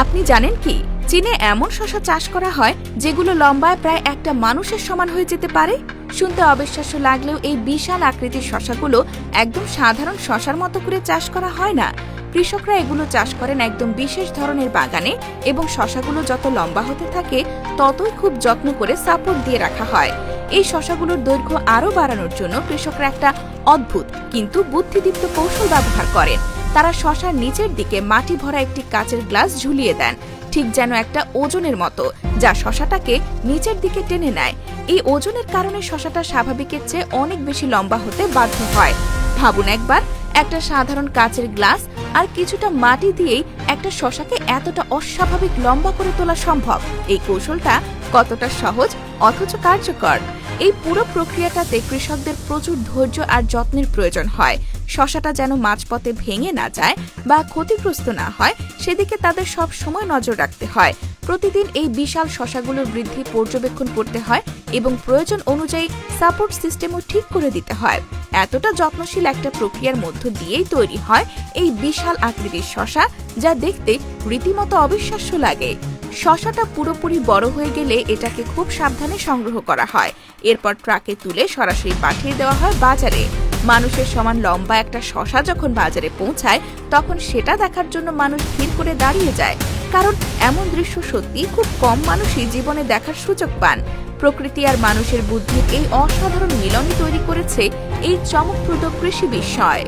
আপনি জানেন কি, চীনে এমন শসা চাষ করা হয় যেগুলো লম্বায় প্রায় একটা মানুষের সমান হয়ে যেতে পারে। শুনতে অবিশ্বাস্য লাগলেও এই বিশাল আকৃতির শসাগুলো একদম সাধারণ শসার মতো করে চাষ করা হয় না। কৃষকরা এগুলো চাষ করেন একদম বিশেষ ধরনের বাগানে, এবং শসাগুলো যত লম্বা হতে থাকে ততই খুব যত্ন করে সাপোর্ট দিয়ে রাখা হয়। এই শসাগুলোর দৈর্ঘ্য আরও বাড়ানোর জন্য কৃষকরা একটা অদ্ভুত কিন্তু বুদ্ধিদীপ্ত কৌশল ব্যবহার করেন। তারা শসার নিচের দিকে মাটি ভরা একটি কাচের গ্লাস ঝুলিয়ে দেন, ঠিক যেন একটা ওজনের মতো, যা শসাটাকে নিচের দিকে টেনে নেয়। এই ওজনের কারণে শসাটা স্বাভাবিকের চেয়ে অনেক বেশি লম্বা হতে বাধ্য হয়। ভাবুন একবার, একটা সাধারণ কাচের গ্লাস আর কিছুটা মাটি দিয়েই একটা শসাকে এতটা অস্বাভাবিক লম্বা করে তোলা সম্ভব। এই কৌশলটা কতটা সহজ অথচ কার্যকর। এই পুরো প্রক্রিয়াটাতে কৃষকদের প্রচুর ধৈর্য আর যত্নের প্রয়োজন হয়। শসাটা যেন মাঝপথে ভেঙে না যায় বা ক্ষতিগ্রস্ত না হয়, সেদিকে তাদের সব সময় নজর রাখতে হয়। প্রতিদিন এই বিশাল শসাগুলোর বৃদ্ধি পর্যবেক্ষণ করতে হয় এবং প্রয়োজন অনুযায়ী সাপোর্ট সিস্টেমও ঠিক করে দিতে হয়। এতটা যত্নশীল একটা প্রক্রিয়ার মধ্য দিয়েই তৈরি হয় এই বিশাল আকৃতির শসা, যা দেখতে রীতিমতো অবিশ্বাস্য লাগে। শসাটা পুরোপুরি বড় হয়ে গেলে এটাকে খুব সাবধানে সংগ্রহ করা হয়। এরপর ট্রাকে তুলে সরাসরি পাঠিয়ে দেওয়া হয় বাজারে। মানুষের সমান লম্বা একটা শসা যখন বাজারে পৌঁছায়, তখন সেটা দেখার জন্য মানুষ ভিড় করে দাঁড়িয়ে যায়, কারণ এমন দৃশ্য সত্যি খুব কম মানুষই জীবনে দেখার সুযোগ পান। প্রকৃতি আর মানুষের বুদ্ধির এই অসাধারণ মিলনই তৈরি করেছে এই চমকপ্রদ কৃষি বিস্ময়।